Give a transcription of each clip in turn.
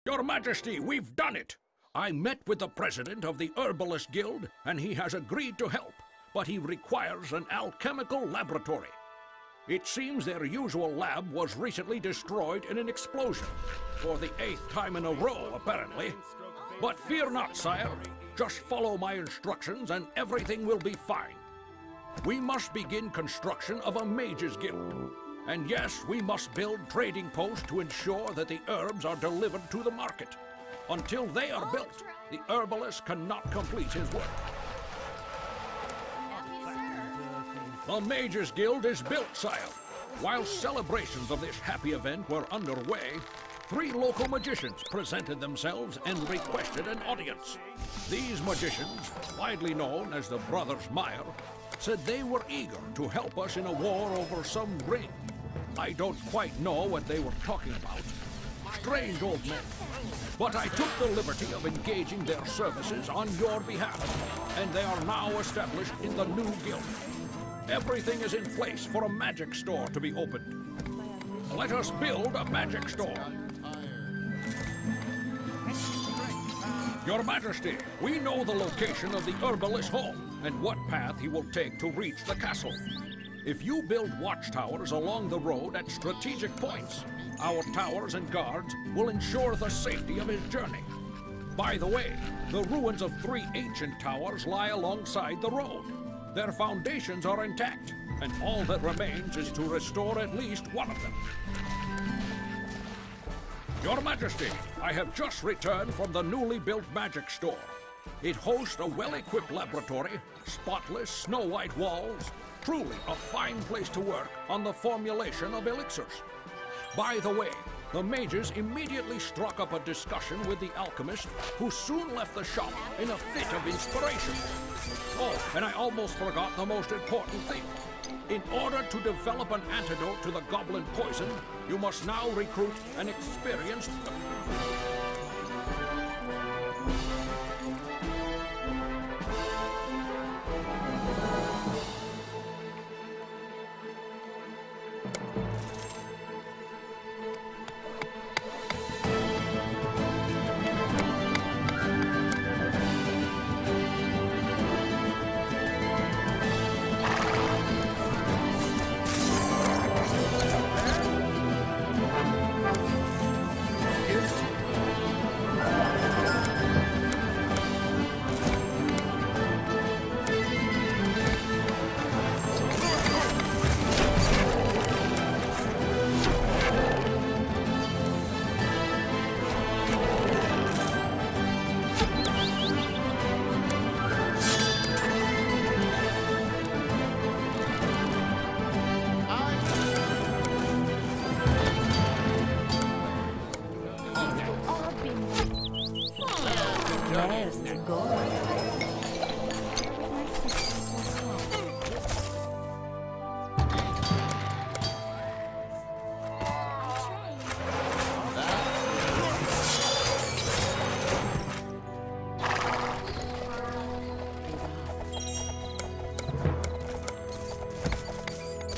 Your Majesty, we've done it! I met with the president of the Herborist Guild, and he has agreed to help, but he requires an alchemical laboratory. It seems their usual lab was recently destroyed in an explosion, for the 8th time in a row, apparently. But fear not, sire. Just follow my instructions and everything will be fine. We must begin construction of a mages guild. And yes, we must build trading posts to ensure that the herbs are delivered to the market. Until they are built, the herbalist cannot complete his work. The Mages Guild is built, sire. While celebrations of this happy event were underway, 3 local magicians presented themselves and requested an audience. These magicians, widely known as the Brothers Meyer, said they were eager to help us in a war over some ring. I don't quite know what they were talking about. Strange old men. But I took the liberty of engaging their services on your behalf, and they are now established in the new guild. Everything is in place for a magic store to be opened. Let us build a magic store. Your Majesty, we know the location of the herbalist's home and what path he will take to reach the castle. If you build watchtowers along the road at strategic points, our towers and guards will ensure the safety of his journey. By the way, the ruins of 3 ancient towers lie alongside the road. Their foundations are intact, and all that remains is to restore at least one of them. Your Majesty, I have just returned from the newly built magic store. It hosts a well-equipped laboratory, spotless snow-white walls, truly a fine place to work on the formulation of elixirs. By the way, the mages immediately struck up a discussion with the alchemist, who soon left the shop in a fit of inspiration. Oh, and I almost forgot the most important thing. In order to develop an antidote to the goblin poison, you must now recruit an experienced...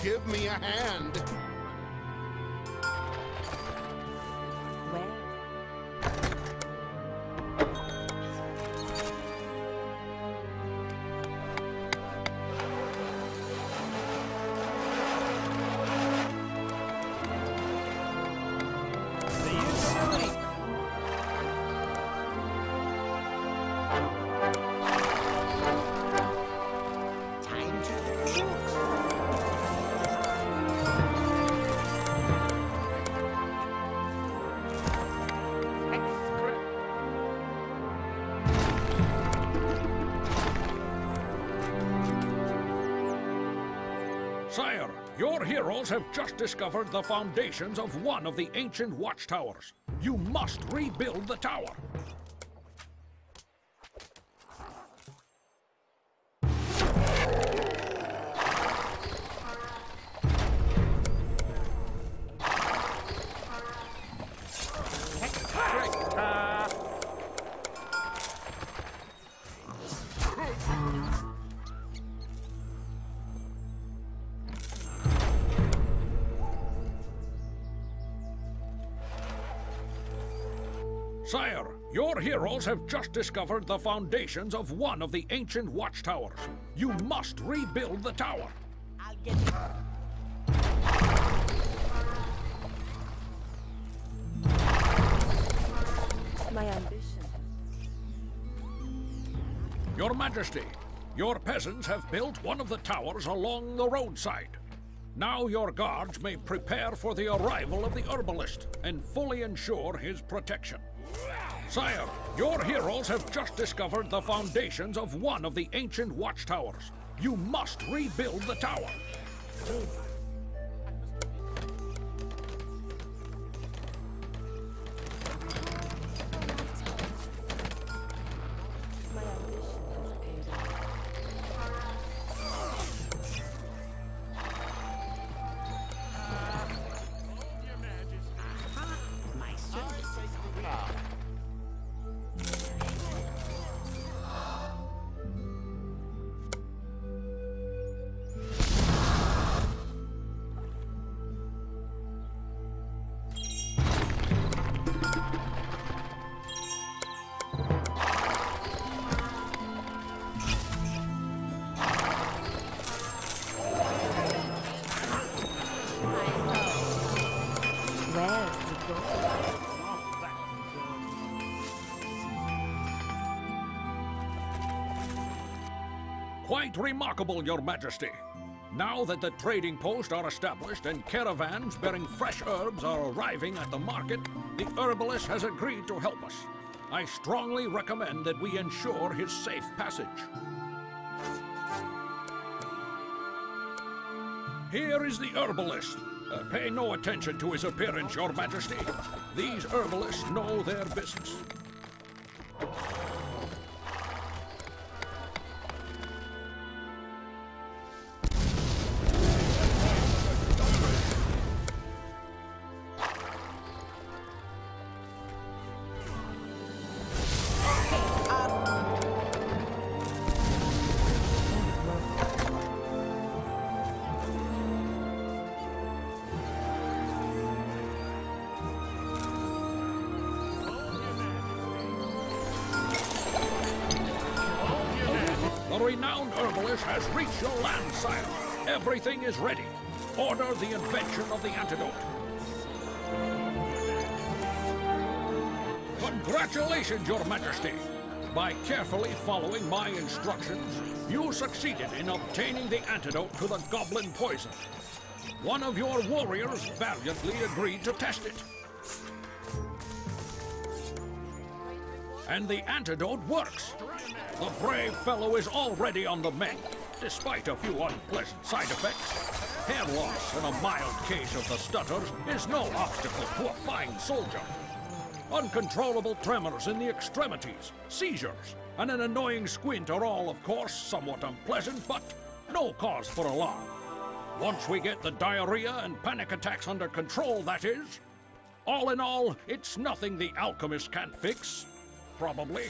Give me a hand. Sire, your heroes have just discovered the foundations of one of the ancient watchtowers. You must rebuild the tower. Sire, your heroes have just discovered the foundations of one of the ancient watchtowers. You must rebuild the tower. I'll get my ambition. Your Majesty, your peasants have built one of the towers along the roadside. Now your guards may prepare for the arrival of the herborist and fully ensure his protection. Sire, your heroes have just discovered the foundations of one of the ancient watchtowers. You must rebuild the tower. My ambition has paid off. My services. Where's the door? Quite remarkable, Your Majesty. Now that the trading posts are established and caravans bearing fresh herbs are arriving at the market, the herbalist has agreed to help us. I strongly recommend that we ensure his safe passage. Here is the herbalist. Pay no attention to his appearance, Your Majesty. These herbalists know their business. The renowned herbalist has reached your land, sire. Everything is ready. Order the invention of the antidote. Congratulations, Your Majesty. By carefully following my instructions, you succeeded in obtaining the antidote to the goblin poison. One of your warriors valiantly agreed to test it. And the antidote works. The brave fellow is already on the mend, despite a few unpleasant side effects. Hair loss and a mild case of the stutters is no obstacle to a fine soldier. Uncontrollable tremors in the extremities, seizures, and an annoying squint are all, of course, somewhat unpleasant, but no cause for alarm. Once we get the diarrhea and panic attacks under control, that is. All in all, it's nothing the alchemist can't fix. Probably.